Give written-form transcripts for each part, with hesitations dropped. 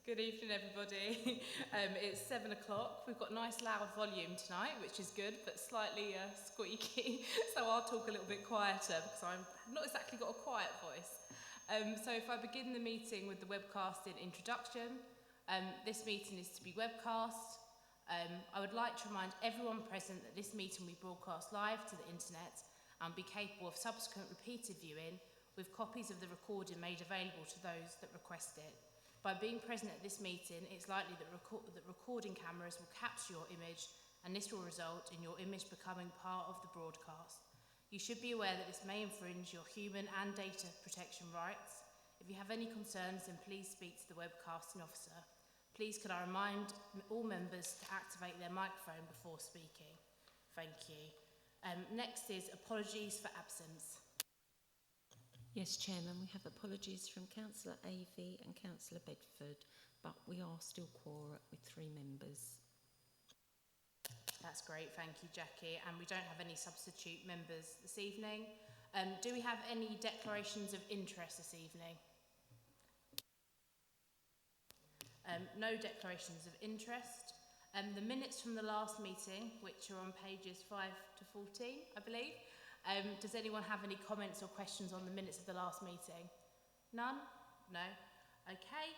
Good evening, everybody. It's 7 o'clock. We've got nice loud volume tonight, which is good, but slightly squeaky. So I'll talk a little bit quieter because I've not exactly got a quiet voice. So if I begin the meeting with the webcasting introduction, this meeting is to be webcast. I would like to remind everyone present that this meeting will be broadcast live to the internet and be capable of subsequent repeated viewing with copies of the recording made available to those that request it. By being present at this meeting, it's likely that recording cameras will capture your image, and this will result in your image becoming part of the broadcast. You should be aware that this may infringe your human and data protection rights. If you have any concerns, then please speak to the webcasting officer. Please could I remind all members to activate their microphone before speaking. Thank you. Next is apologies for absence. Yes, Chairman, we have apologies from Councillor Avey and Councillor Bedford, but we are still quorate with 3 members. That's great, thank you, Jackie. And we don't have any substitute members this evening. Do we have any declarations of interest this evening? No declarations of interest. The minutes from the last meeting, which are on pages 5 to 14, I believe. Does anyone have any comments or questions on the minutes of the last meeting? None? No? Okay,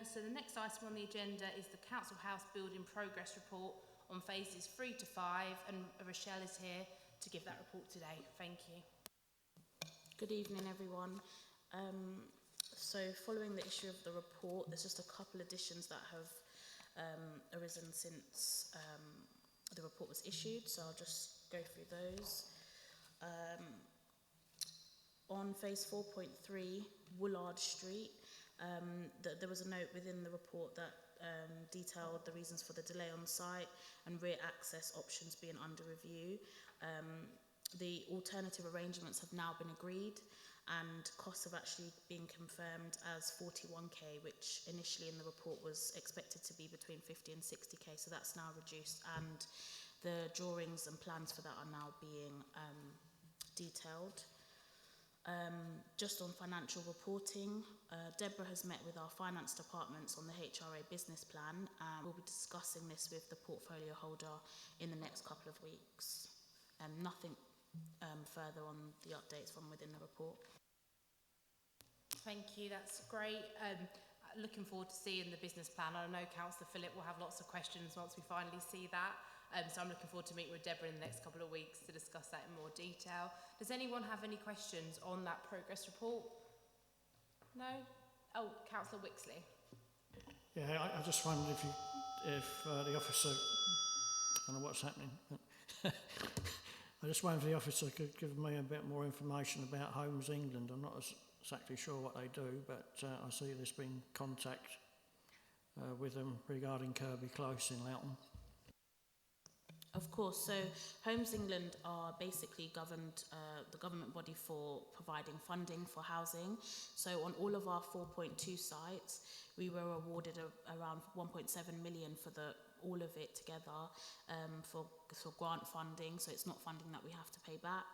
so the next item on the agenda is the Council Housebuilding Progress Report on phases 3 to 5, and Rochelle is here to give that report today. Thank you. Good evening, everyone. So following the issue of the report, there's just a couple additions that have arisen since the report was issued, so I'll just go through those. On phase 4.3, Woolard Street, there was a note within the report that detailed the reasons for the delay on site and rear access options being under review. The alternative arrangements have now been agreed and costs have actually been confirmed as 41k, which initially in the report was expected to be between 50 and 60k, so that's now reduced, and the drawings and plans for that are now being detailed. Just on financial reporting, Deborah has met with our finance departments on the HRA business plan, and we'll be discussing this with the portfolio holder in the next couple of weeks. Nothing further on the updates from within the report. Thank you, that's great. Looking forward to seeing the business plan. I know Councillor Phillip will have lots of questions once we finally see that. So I'm looking forward to meeting with Deborah in the next couple of weeks to discuss that in more detail. Does anyone have any questions on that progress report? No? Oh, Councillor Wixley. Yeah, I just wondered if the officer, I don't know what's happening. I just wondered if the officer could give me a bit more information about Homes England. I'm not exactly sure what they do, but I see there's been contact with them regarding Kirby Close in Loughton. Of course, so Homes England are basically the government body for providing funding for housing. So on all of our 4.2 sites, we were awarded around 1.7 million for all of it together for grant funding, so it's not funding that we have to pay back.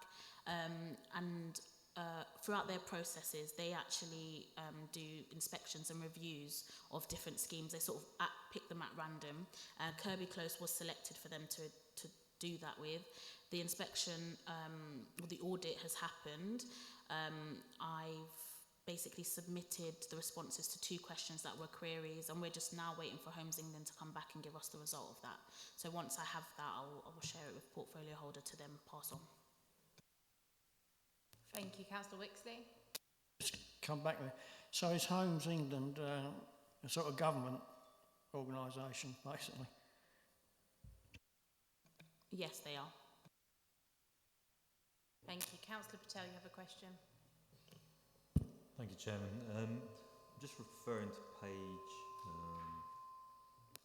And throughout their processes, they actually do inspections and reviews of different schemes. They sort of pick them at random. Kirby Close was selected for them to do that with. The inspection, the audit has happened. I've basically submitted the responses to 2 questions that were queries, and we're just now waiting for Homes England to come back and give us the result of that. So once I have that, I will share it with portfolio holder to then pass on. Thank you, Councillor Wixley. Just come back there. So is Homes England a sort of government organisation, basically? Yes, they are. Thank you. Councillor Patel, you have a question? Thank you, Chairman. Just referring to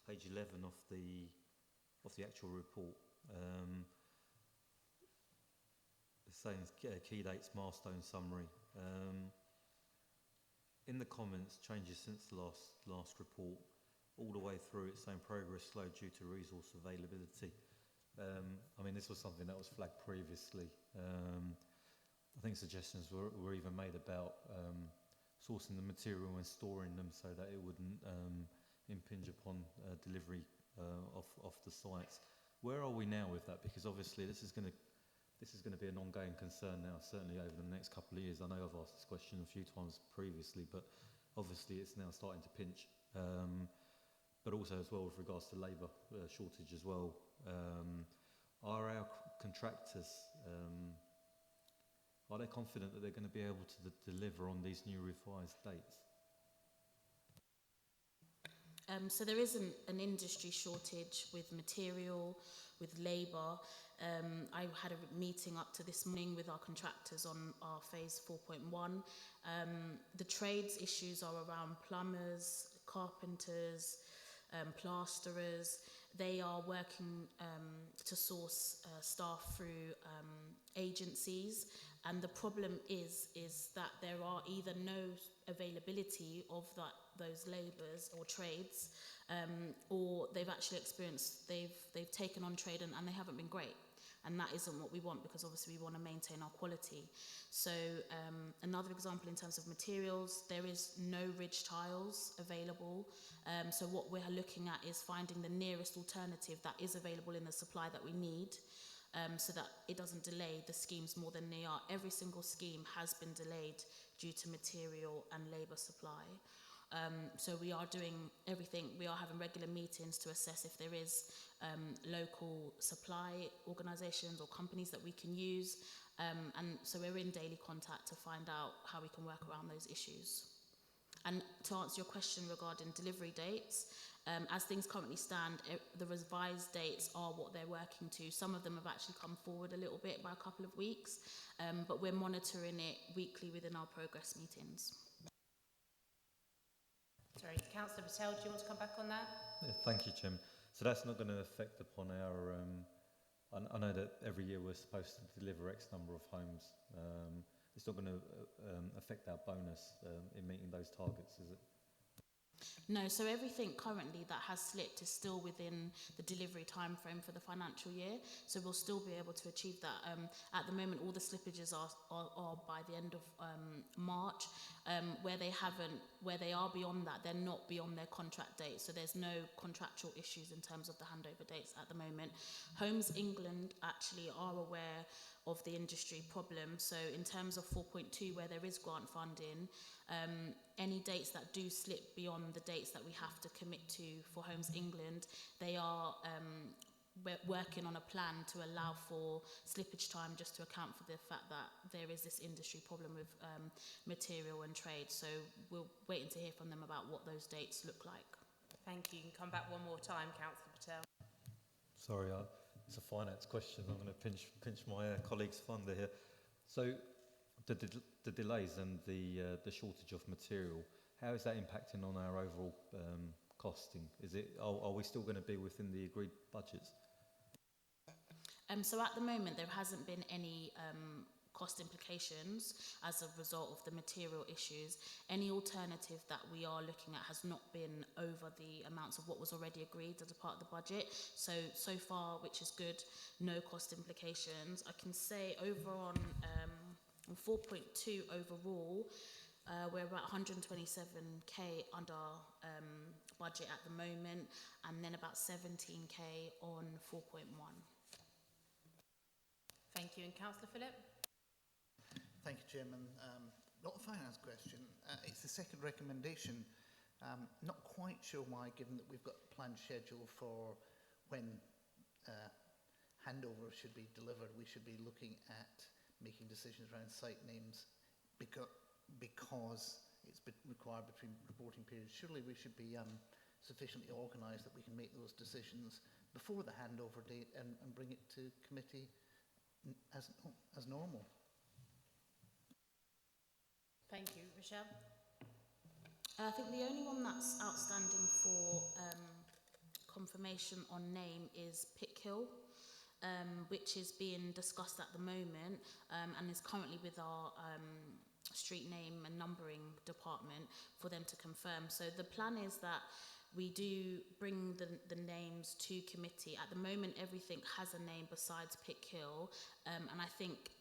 page 11 of the actual report. It's saying key dates, milestone summary. In the comments, changes since the last report, all the way through it's saying progress slow due to resource availability. I mean, this was something that was flagged previously. I think suggestions were even made about sourcing the material and storing them so that it wouldn't impinge upon delivery of the sites. Where are we now with that? Because obviously this is going to be an ongoing concern now, certainly over the next couple of years. I know I've asked this question a few times previously, but obviously it's now starting to pinch. But also as well with regards to labour shortage as well. Are our contractors, are they confident that they're going to be able to deliver on these new revised dates? So there is an industry shortage with material, with labour. I had a meeting up to this morning with our contractors on our phase 4.1. The trades issues are around plumbers, carpenters, plasterers. They are working to source staff through agencies, and the problem is that there are either no availability of those labours or trades, or they've actually experienced they've taken on trade and they haven't been great. And that isn't what we want, because obviously we want to maintain our quality. So another example in terms of materials, there is no ridge tiles available. So what we're looking at is finding the nearest alternative that is available in the supply that we need, so that it doesn't delay the schemes more than they are. Every single scheme has been delayed due to material and labour supply. So we are doing everything. We are having regular meetings to assess if there is local supply organisations or companies that we can use. And so we're in daily contact to find out how we can work around those issues. And to answer your question regarding delivery dates, as things currently stand, the revised dates are what they're working to. Some of them have actually come forward a little bit by a couple of weeks, but we're monitoring it weekly within our progress meetings. Sorry, Councillor Patel, do you want to come back on that? Yeah, thank you, Chairman. So that's not going to affect upon our... I know that every year we're supposed to deliver X number of homes. It's not going to affect our bonus in meeting those targets, is it? No, so everything currently that has slipped is still within the delivery time frame for the financial year, so we'll still be able to achieve that. At the moment, all the slippages are by the end of March. Where they are beyond that, they're not beyond their contract date, so there's no contractual issues in terms of the handover dates at the moment. Homes England actually are aware of the industry problem, so in terms of 4.2, where there is grant funding, any dates that do slip beyond the dates that we have to commit to for Homes England, they are working on a plan to allow for slippage time, just to account for the fact that there is this industry problem with material and trade. So we're waiting to hear from them about what those dates look like. Thank you. You can come back one more time, Councillor Patel. Sorry, it's a finance question. I'm going to pinch my colleague's thunder here. So the delays and the shortage of material, how is that impacting on our overall costing? Are we still going to be within the agreed budgets? So at the moment, there hasn't been any cost implications as a result of the material issues. Any alternative that we are looking at has not been over the amounts of what was already agreed as a part of the budget. So far, which is good, no cost implications. I can say over on 4.2 overall, we're about 127k under budget at the moment, and then about 17k on 4.1. Thank you. And Councillor Phillip? Thank you, Chairman. Not a finance question. It's the second recommendation. Not quite sure why, given that we've got a planned schedule for when handover should be delivered, we should be looking at making decisions around site names because it's required between reporting periods. Surely we should be sufficiently organised that we can make those decisions before the handover date and bring it to committee as normal. Thank you. Rochelle? I think the only one that's outstanding for confirmation on name is Pickhill, which is being discussed at the moment and is currently with our street name and numbering department for them to confirm. So the plan is that we do bring the names to committee. At the moment, everything has a name besides Pick Hill, and I think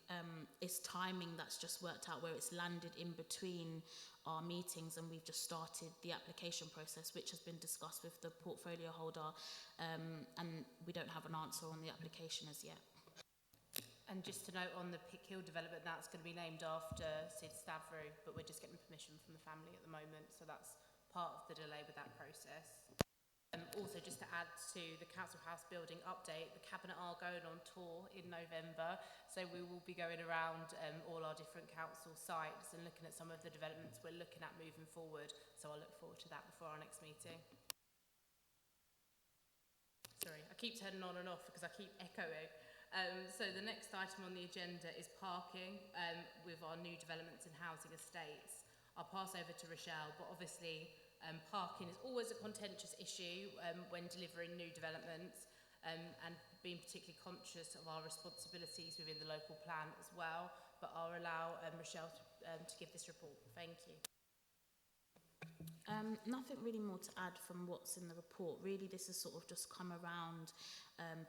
it's timing that's just worked out where it's landed in between our meetings, and we've just started the application process, which has been discussed with the portfolio holder, and we don't have an answer on the application as yet. And just to note on the Pick Hill development, that's going to be named after Sid Stavro, but we're just getting permission from the family at the moment, so that's part of the delay with that process. Also, just to add to the council house building update, the cabinet are going on tour in November, so we will be going around all our different council sites and looking at some of the developments we're looking at moving forward. So I look forward to that before our next meeting. Sorry, I keep turning on and off because I keep echoing. So the next item on the agenda is parking with our new developments and housing estates. I'll pass over to Rochelle, but obviously parking is always a contentious issue when delivering new developments, and being particularly conscious of our responsibilities within the local plan as well. But I'll allow Rochelle to give this report. Thank you. Nothing really more to add from what's in the report. Really, this has sort of just come around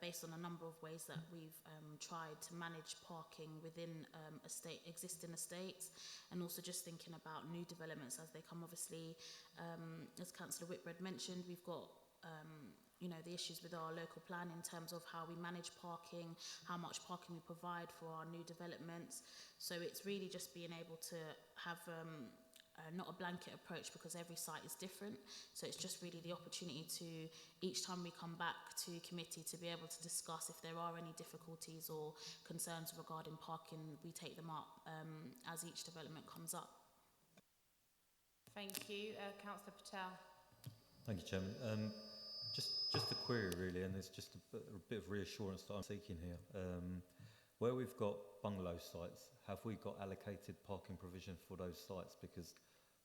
based on a number of ways that we've tried to manage parking within existing estates, and also just thinking about new developments as they come. Obviously, as Councillor Whitbread mentioned, we've got the issues with our local plan in terms of how we manage parking, how much parking we provide for our new developments. So it's really just being able to have not a blanket approach, because every site is different. So it's just really the opportunity to, each time we come back to committee, to be able to discuss if there are any difficulties or concerns regarding parking. We take them up as each development comes up. Thank you. Councillor Patel. Thank you, Chairman. Just a query really, and it's just a bit of reassurance that I'm seeking here. Where we've got bungalow sites, have we got allocated parking provision for those sites? Because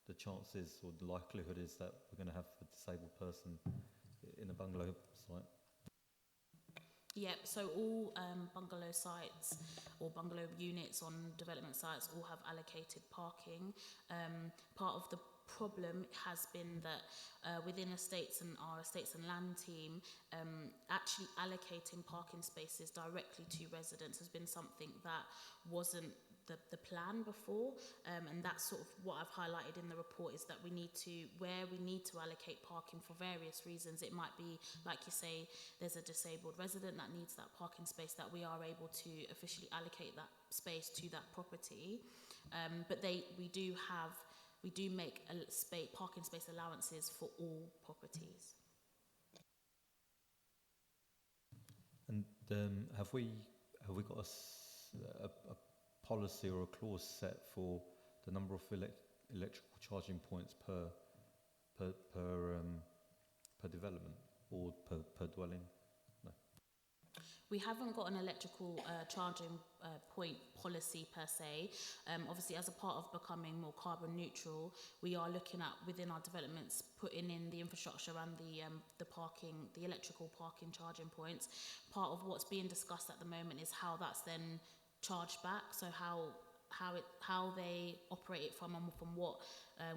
the chances or the likelihood is that we're going to have a disabled person in a bungalow site. Yep, so all bungalow sites or bungalow units on development sites all have allocated parking. Part of the problem has been that within estates and our estates and land team, actually allocating parking spaces directly to residents has been something that wasn't the plan before, and that's sort of what I've highlighted in the report, is that where we need to allocate parking for various reasons. It might be, like you say, there's a disabled resident that needs that parking space, that we are able to officially allocate that space to that property, but we do make parking space allowances for all properties. And have we got a policy or a clause set for the number of electrical charging points per development or per dwelling? No. We haven't got an electrical charging point policy per se. Obviously, as a part of becoming more carbon neutral, we are looking at, within our developments, putting in the infrastructure and the electrical parking charging points. Part of what's being discussed at the moment is how that's then charged back. So how they operate it from what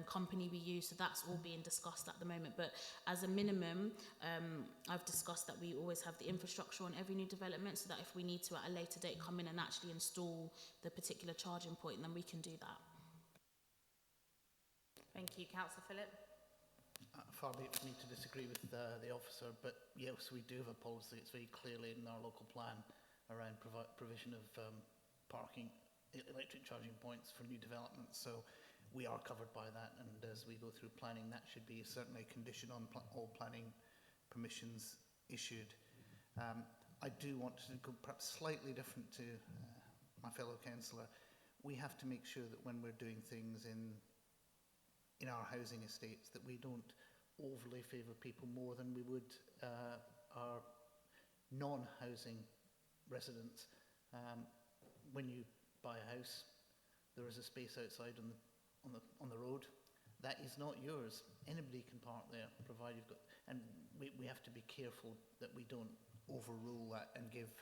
company we use. So that's all being discussed at the moment. But as a minimum, I've discussed that we always have the infrastructure on every new development, so that if we need to at a later date come in and actually install the particular charging point, then we can do that. Thank you. Councillor Phillip. Far be it for me to disagree with the officer, but yes, we do have a policy. It's very clearly in our local plan around provision of parking, electric charging points for new developments. So we are covered by that, and as we go through planning, that should be certainly a condition on all planning permissions issued. I do want to go perhaps slightly different to my fellow councillor. We have to make sure that when we're doing things in our housing estates, that we don't overly favour people more than we would our non-housing residents. When you buy a house, there is a space outside on the road. That is not yours. Anybody can park there, provided you've got. And we have to be careful that we don't overrule that and give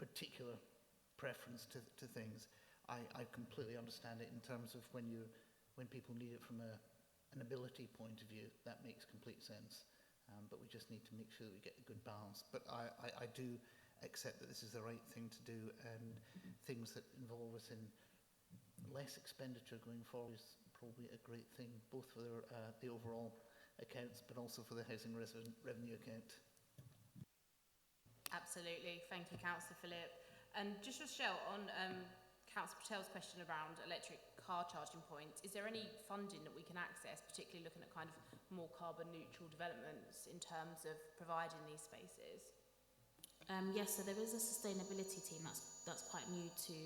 particular preference to things. I completely understand it in terms of when people need it from an ability point of view. That makes complete sense. but we just need to make sure that we get a good balance. But I do accept that this is the right thing to do, and things that involve us in less expenditure going forward is probably a great thing, both for the overall accounts, but also for the housing revenue account. Absolutely. Thank you, Councillor Phillip. And just Rochelle, on Councillor Patel's question around electric car charging points, is there any funding that we can access, particularly looking at kind of more carbon neutral developments in terms of providing these spaces? Yes, so there is a sustainability team that's quite new to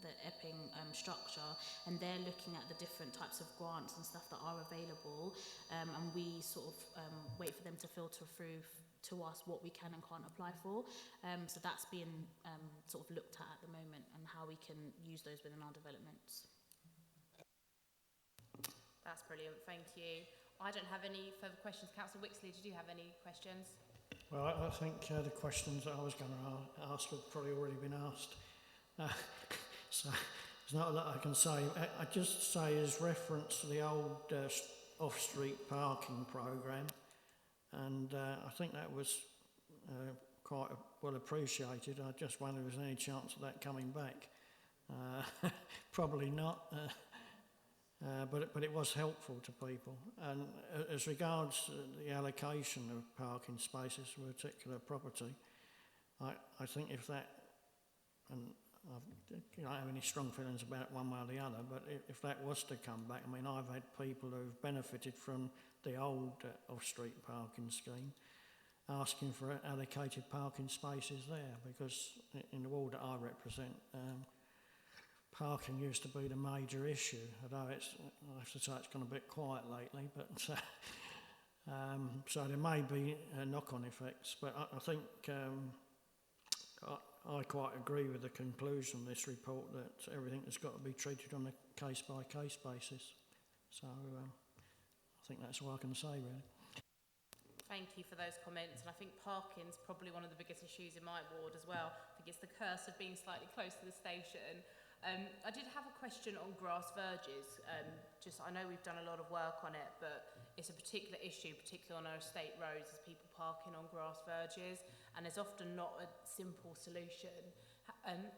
the Epping structure, and they're looking at the different types of grants and stuff that are available, and we sort of wait for them to filter through to us what we can and can't apply for. So that's being sort of looked at the moment, and how we can use those within our developments. That's brilliant, thank you. I don't have any further questions. Councillor Wixley, did you have any questions? Well, I think the questions that I was going to ask have probably already been asked. So there's not a lot I can say. I just say as reference to the old off-street parking programme, and I think that was quite well appreciated. I just wonder if there's any chance of that coming back. Probably not. But it was helpful to people. And as regards the allocation of parking spaces for a particular property, I think if that, and I don't have any strong feelings about it one way or the other, but if that was to come back, I mean, I've had people who've benefited from the old off-street parking scheme asking for allocated parking spaces there, because in the ward that I represent, parking used to be the major issue, although I have to say it's gone a bit quiet lately, but so there may be knock-on effects, but I think I quite agree with the conclusion of this report that everything has got to be treated on a case-by-case basis. So I think that's all I can say, really. Thank you for those comments, and I think parking's probably one of the biggest issues in my ward as well. I think it's the curse of being slightly close to the station. I did have a question on grass verges. I know we've done a lot of work on it, but it's a particular issue, particularly on our estate roads, is people parking on grass verges, and there's often not a simple solution.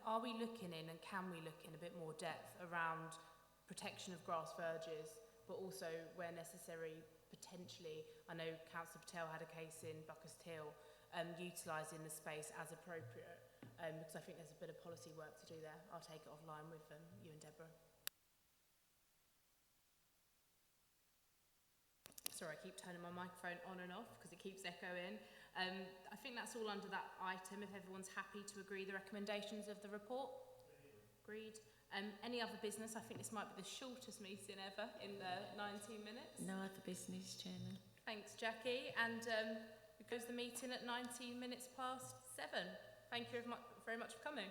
Are we looking in, and can we look in a bit more depth around protection of grass verges, but also where necessary, potentially, I know Councillor Patel had a case in Buckhurst Hill, utilising the space as appropriate, because I think there's a bit of policy work to do there. I'll take it offline with you and Deborah. Sorry, I keep turning my microphone on and off because it keeps echoing. I think that's all under that item, if everyone's happy to agree the recommendations of the report. Agreed. Any other business? I think this might be the shortest meeting ever in the 19 minutes. No other business, Chairman. Thanks, Jackie. And we close the meeting at 19 minutes past 7. Thank you very much for coming.